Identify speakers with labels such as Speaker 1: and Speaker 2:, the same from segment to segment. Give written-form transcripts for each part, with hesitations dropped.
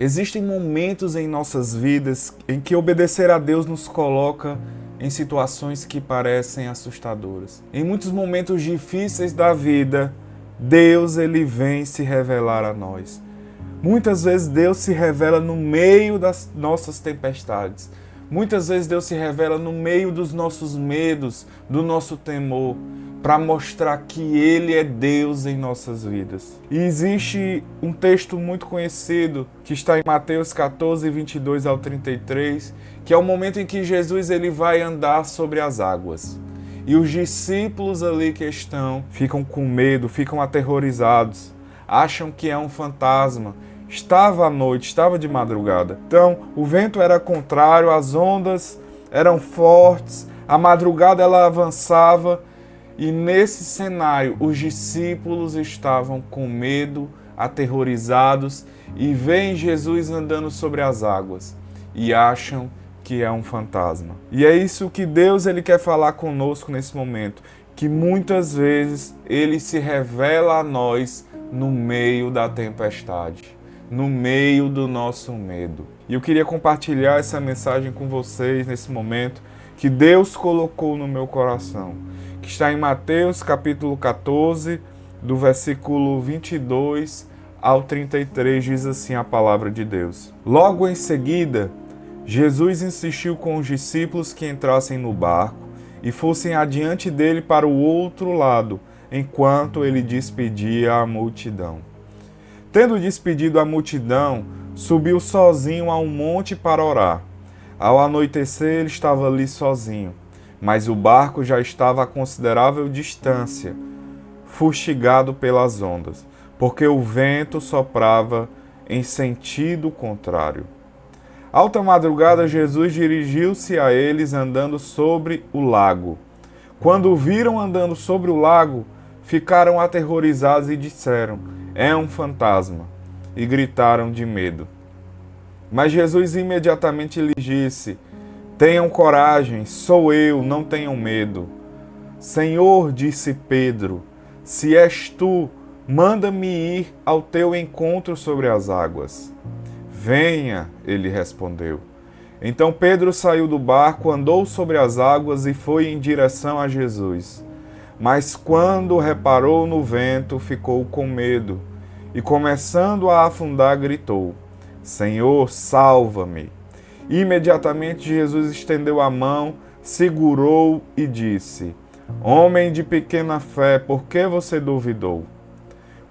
Speaker 1: Existem momentos em nossas vidas em que obedecer a Deus nos coloca em situações que parecem assustadoras. Em muitos momentos difíceis da vida, Deus ele vem se revelar a nós. Muitas vezes Deus se revela no meio das nossas tempestades. Muitas vezes Deus se revela no meio dos nossos medos, do nosso temor, para mostrar que Ele é Deus em nossas vidas. E existe um texto muito conhecido, que está em Mateus 14, 22 ao 33, que é o momento em que Jesus ele vai andar sobre as águas. E os discípulos ali que estão, ficam com medo, ficam aterrorizados, acham que é um fantasma. Estava à noite, estava de madrugada. Então, o vento era contrário, as ondas eram fortes, a madrugada ela avançava e nesse cenário os discípulos estavam com medo, aterrorizados e veem Jesus andando sobre as águas e acham que é um fantasma. E é isso que Deus ele quer falar conosco nesse momento, que muitas vezes ele se revela a nós no meio da tempestade, no meio do nosso medo. E eu queria compartilhar essa mensagem com vocês nesse momento que Deus colocou no meu coração, que está em Mateus capítulo 14, do versículo 22 ao 33, diz assim a palavra de Deus. Logo em seguida, Jesus insistiu com os discípulos que entrassem no barco e fossem adiante dele para o outro lado, enquanto ele despedia a multidão. Tendo despedido a multidão, subiu sozinho a um monte para orar. Ao anoitecer, ele estava ali sozinho, mas o barco já estava a considerável distância, fustigado pelas ondas, porque o vento soprava em sentido contrário. Alta madrugada, Jesus dirigiu-se a eles andando sobre o lago. Quando o viram andando sobre o lago, ficaram aterrorizados e disseram: "É um fantasma", e gritaram de medo. Mas Jesus imediatamente lhes disse: "Tenham coragem, sou eu, não tenham medo." "Senhor", disse Pedro, "se és tu, manda-me ir ao teu encontro sobre as águas." "Venha", ele respondeu. Então Pedro saiu do barco, andou sobre as águas e foi em direção a Jesus. Mas quando reparou no vento, ficou com medo e, começando a afundar, gritou: "Senhor, salva-me!" Imediatamente Jesus estendeu a mão, segurou e disse: "Homem de pequena fé, por que você duvidou?"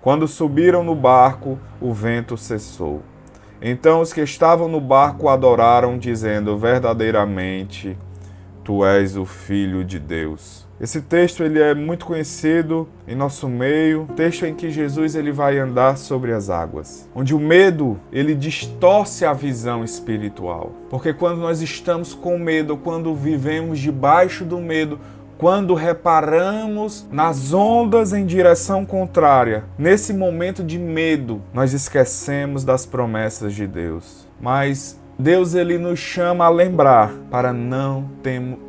Speaker 1: Quando subiram no barco, o vento cessou. Então os que estavam no barco adoraram, dizendo: "Verdadeiramente, tu és o Filho de Deus." Esse texto ele é muito conhecido em nosso meio, texto em que Jesus ele vai andar sobre as águas, onde o medo ele distorce a visão espiritual. Porque quando nós estamos com medo, quando vivemos debaixo do medo, quando reparamos nas ondas em direção contrária, nesse momento de medo, nós esquecemos das promessas de Deus. Mas Deus ele nos chama a lembrar para não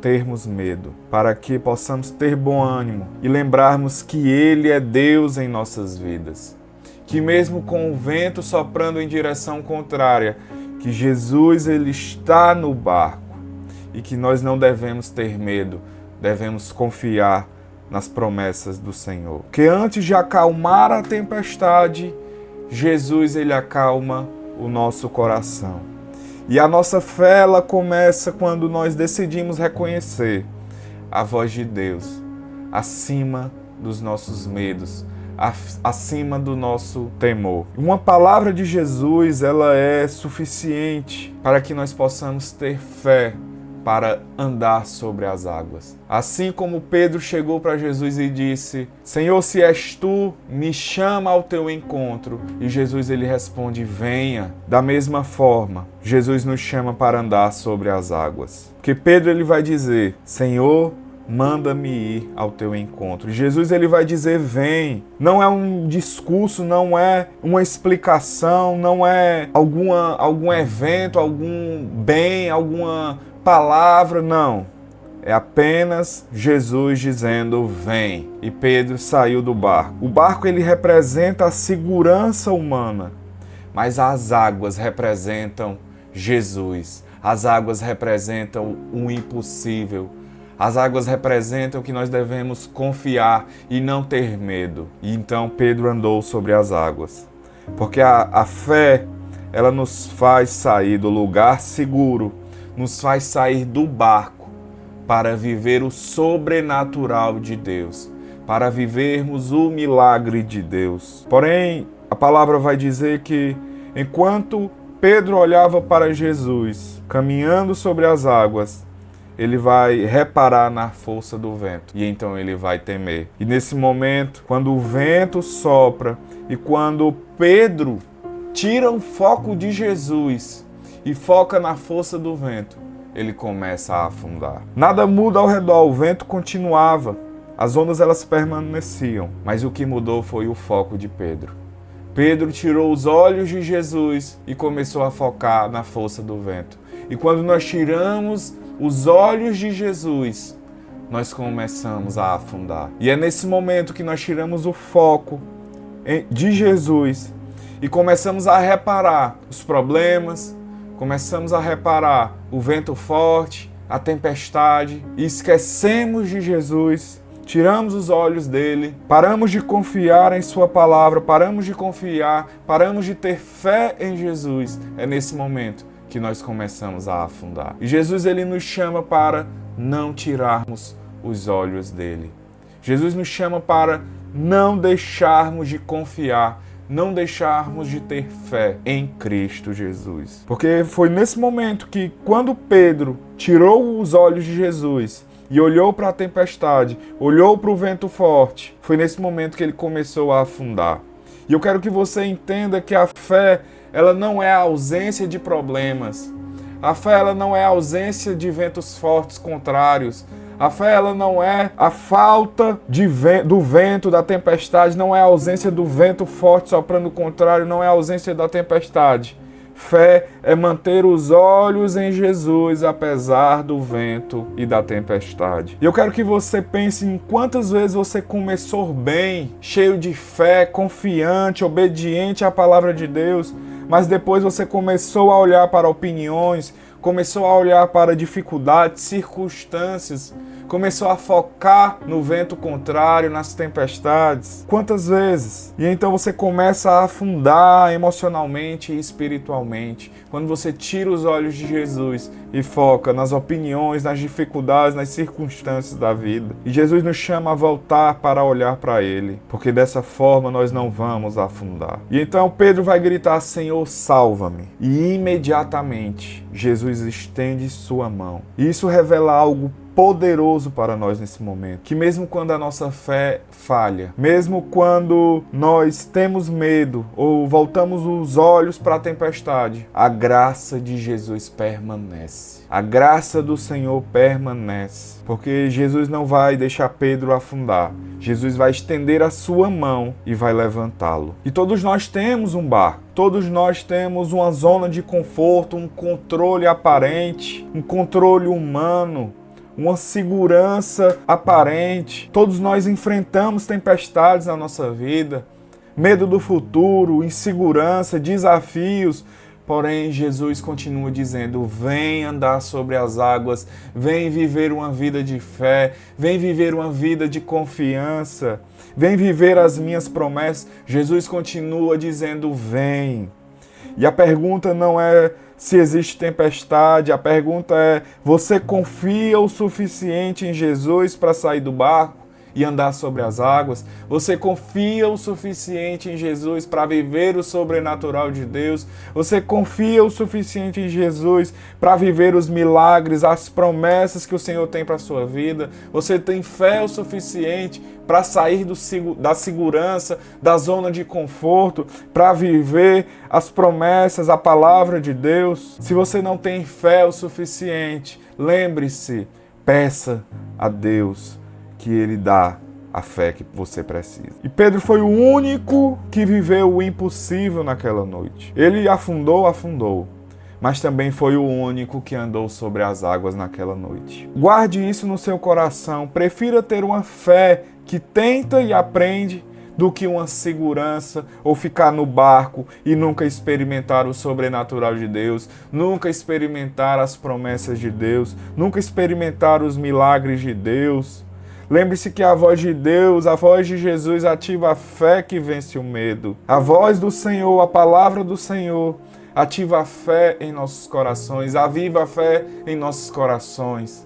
Speaker 1: termos medo, para que possamos ter bom ânimo e lembrarmos que Ele é Deus em nossas vidas. Que mesmo com o vento soprando em direção contrária, que Jesus ele está no barco e que nós não devemos ter medo, devemos confiar nas promessas do Senhor. Que antes de acalmar a tempestade, Jesus ele acalma o nosso coração. E a nossa fé ela começa quando nós decidimos reconhecer a voz de Deus acima dos nossos medos, acima do nosso temor. Uma palavra de Jesus ela é suficiente para que nós possamos ter fé para andar sobre as águas. Assim como Pedro chegou para Jesus e disse: "Senhor, se és tu, me chama ao teu encontro." E Jesus ele responde: "Venha." Da mesma forma, Jesus nos chama para andar sobre as águas. Porque Pedro ele vai dizer: "Senhor, manda-me ir ao teu encontro." Jesus ele vai dizer: "Vem." Não é um discurso, não é uma explicação, não é algum evento, algum bem, alguma palavra, não. É apenas Jesus dizendo: "Vem." E Pedro saiu do barco. O barco ele representa a segurança humana, mas as águas representam Jesus. As águas representam o impossível. As águas representam que nós devemos confiar e não ter medo. E então Pedro andou sobre as águas. Porque a fé, ela nos faz sair do lugar seguro, nos faz sair do barco para viver o sobrenatural de Deus, para vivermos o milagre de Deus. Porém, a palavra vai dizer que enquanto Pedro olhava para Jesus, caminhando sobre as águas, ele vai reparar na força do vento e então ele vai temer. E nesse momento, quando o vento sopra e quando Pedro tira o foco de Jesus e foca na força do vento, ele começa a afundar. Nada muda ao redor, o vento continuava, as ondas elas permaneciam, mas o que mudou foi o foco de Pedro. Pedro tirou os olhos de Jesus e começou a focar na força do vento. E quando nós tiramos os olhos de Jesus, nós começamos a afundar. E é nesse momento que nós tiramos o foco de Jesus e começamos a reparar os problemas, começamos a reparar o vento forte, a tempestade, e esquecemos de Jesus, tiramos os olhos dele, paramos de confiar em sua palavra, paramos de confiar, paramos de ter fé em Jesus. É nesse momento que nós começamos a afundar. E Jesus, ele nos chama para não tirarmos os olhos dele. Jesus nos chama para não deixarmos de confiar, não deixarmos de ter fé em Cristo Jesus. Porque foi nesse momento que, quando Pedro tirou os olhos de Jesus e olhou para a tempestade, olhou para o vento forte, foi nesse momento que ele começou a afundar. E eu quero que você entenda que a fé, ela não é a ausência de problemas. A fé, ela não é a ausência de ventos fortes contrários. A fé, ela não é a falta do vento, da tempestade, não é a ausência do vento forte soprando contrário, não é a ausência da tempestade. Fé é manter os olhos em Jesus, apesar do vento e da tempestade. E eu quero que você pense em quantas vezes você começou bem, cheio de fé, confiante, obediente à palavra de Deus, mas depois você começou a olhar para opiniões, começou a olhar para dificuldades, circunstâncias, começou a focar no vento contrário, nas tempestades. Quantas vezes? E então você começa a afundar emocionalmente e espiritualmente. Quando você tira os olhos de Jesus e foca nas opiniões, nas dificuldades, nas circunstâncias da vida. E Jesus nos chama a voltar para olhar para Ele, porque dessa forma nós não vamos afundar. E então Pedro vai gritar: Senhor, salva-me. E imediatamente Jesus estende sua mão. E isso revela algo poderoso para nós nesse momento, que mesmo quando a nossa fé falha, mesmo quando nós temos medo ou voltamos os olhos para a tempestade, a graça de Jesus permanece. A graça do Senhor permanece, porque Jesus não vai deixar Pedro afundar. Jesus vai estender a sua mão e vai levantá-lo. E todos nós temos um barco, todos nós temos uma zona de conforto, um controle aparente, um controle humano, uma segurança aparente. Todos nós enfrentamos tempestades na nossa vida, medo do futuro, insegurança, desafios. Porém, Jesus continua dizendo: vem andar sobre as águas, vem viver uma vida de fé, vem viver uma vida de confiança, vem viver as minhas promessas. Jesus continua dizendo: vem. E a pergunta não é se existe tempestade, a pergunta é: você confia o suficiente em Jesus para sair do barco e andar sobre as águas? Você confia o suficiente em Jesus para viver o sobrenatural de Deus? Você confia o suficiente em Jesus para viver os milagres, as promessas que o Senhor tem para a sua vida? Você tem fé o suficiente para sair da segurança, da zona de conforto, para viver as promessas, a palavra de Deus? Se você não tem fé o suficiente, lembre-se, peça a Deus que Ele dá a fé que você precisa. E Pedro foi o único que viveu o impossível naquela noite. Ele afundou, mas também foi o único que andou sobre as águas naquela noite. Guarde isso no seu coração. Prefira ter uma fé que tenta e aprende do que uma segurança ou ficar no barco e nunca experimentar o sobrenatural de Deus, nunca experimentar as promessas de Deus, nunca experimentar os milagres de Deus. Lembre-se que a voz de Deus, a voz de Jesus ativa a fé que vence o medo. A voz do Senhor, a palavra do Senhor, ativa a fé em nossos corações, aviva a fé em nossos corações.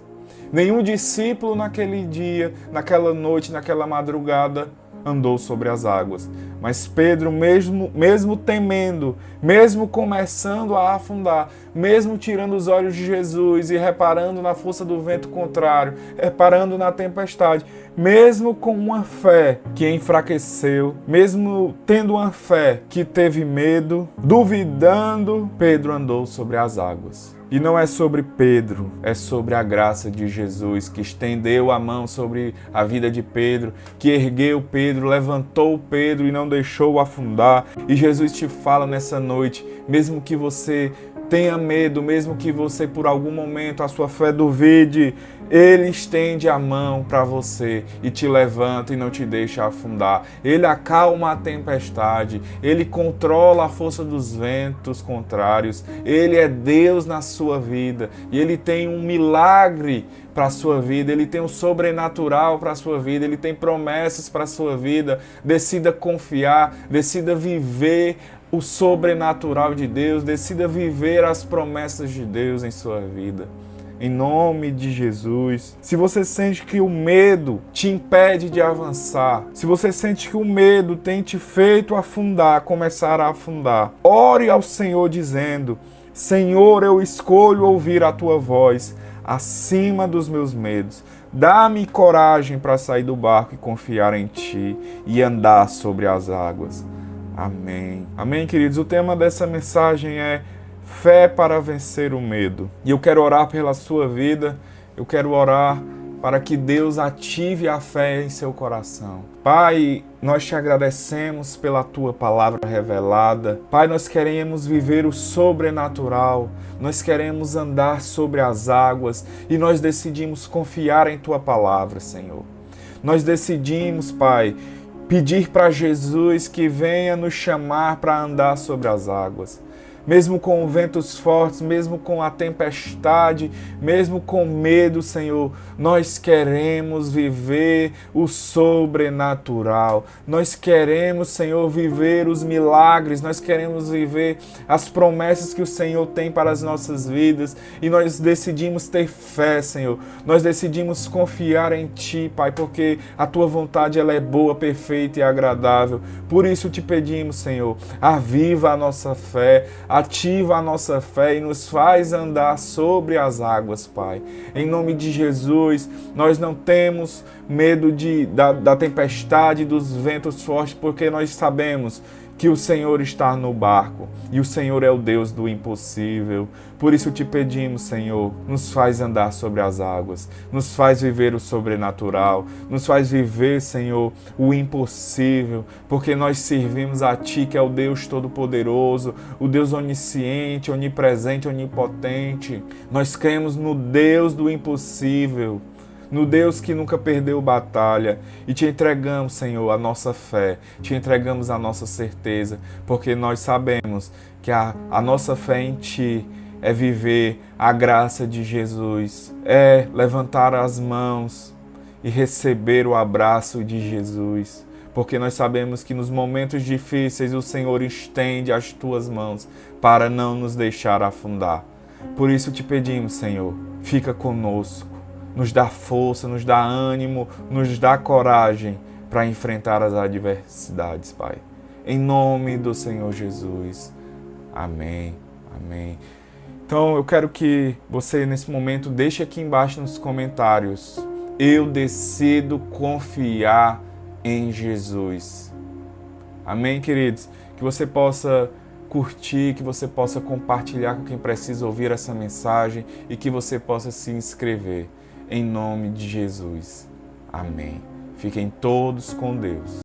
Speaker 1: Nenhum discípulo naquele dia, naquela noite, naquela madrugada, andou sobre as águas. Mas Pedro, mesmo temendo, mesmo começando a afundar, mesmo tirando os olhos de Jesus e reparando na força do vento contrário, reparando na tempestade, mesmo com uma fé que enfraqueceu, mesmo tendo uma fé que teve medo, duvidando, Pedro andou sobre as águas. E não é sobre Pedro, é sobre a graça de Jesus, que estendeu a mão sobre a vida de Pedro, que ergueu Pedro, levantou Pedro e não deixou-o afundar. E Jesus te fala nessa noite, mesmo que você tenha medo, mesmo que você por algum momento a sua fé duvide, Ele estende a mão para você e te levanta e não te deixa afundar. Ele acalma a tempestade, Ele controla a força dos ventos contrários. Ele é Deus na sua vida e Ele tem um milagre para a sua vida, Ele tem um sobrenatural para a sua vida, Ele tem promessas para a sua vida. Decida confiar, decida viver o sobrenatural de Deus, decida viver as promessas de Deus em sua vida. Em nome de Jesus. Se você sente que o medo te impede de avançar, se você sente que o medo tem te feito afundar, começar a afundar, ore ao Senhor dizendo: Senhor, eu escolho ouvir a Tua voz acima dos meus medos. Dá-me coragem para sair do barco e confiar em Ti e andar sobre as águas. Amém. Amém, queridos? O tema dessa mensagem é fé para vencer o medo. E eu quero orar pela sua vida, eu quero orar para que Deus ative a fé em seu coração. Pai, nós te agradecemos pela Tua palavra revelada. Pai, nós queremos viver o sobrenatural, nós queremos andar sobre as águas e nós decidimos confiar em Tua palavra, Senhor. Nós decidimos, Pai, pedir para Jesus que venha nos chamar para andar sobre as águas. Mesmo com ventos fortes, mesmo com a tempestade, mesmo com medo, Senhor, nós queremos viver o sobrenatural. Nós queremos, Senhor, viver os milagres, nós queremos viver as promessas que o Senhor tem para as nossas vidas. E nós decidimos ter fé, Senhor. Nós decidimos confiar em Ti, Pai, porque a Tua vontade ela é boa, perfeita e agradável. Por isso te pedimos, Senhor, aviva a nossa fé, ativa a nossa fé e nos faz andar sobre as águas, Pai. Em nome de Jesus, nós não temos medo da tempestade, dos ventos fortes, porque nós sabemos que o Senhor está no barco e o Senhor é o Deus do impossível. Por isso te pedimos, Senhor, nos faz andar sobre as águas, nos faz viver o sobrenatural, nos faz viver, Senhor, o impossível, porque nós servimos a Ti, que é o Deus Todo-Poderoso, o Deus onisciente, onipresente, onipotente. Nós cremos no Deus do impossível, no Deus que nunca perdeu batalha, e te entregamos, Senhor, a nossa fé, te entregamos a nossa certeza, porque nós sabemos que a nossa fé em Ti é viver a graça de Jesus, é levantar as mãos e receber o abraço de Jesus, porque nós sabemos que nos momentos difíceis o Senhor estende as Tuas mãos para não nos deixar afundar. Por isso te pedimos, Senhor, fica conosco, nos dá força, nos dá ânimo, nos dá coragem para enfrentar as adversidades, Pai. Em nome do Senhor Jesus. Amém. Amém. Então eu quero que você nesse momento deixe aqui embaixo nos comentários: eu decido confiar em Jesus. Amém, queridos? Que você possa curtir, que você possa compartilhar com quem precisa ouvir essa mensagem e que você possa se inscrever. Em nome de Jesus. Amém. Fiquem todos com Deus.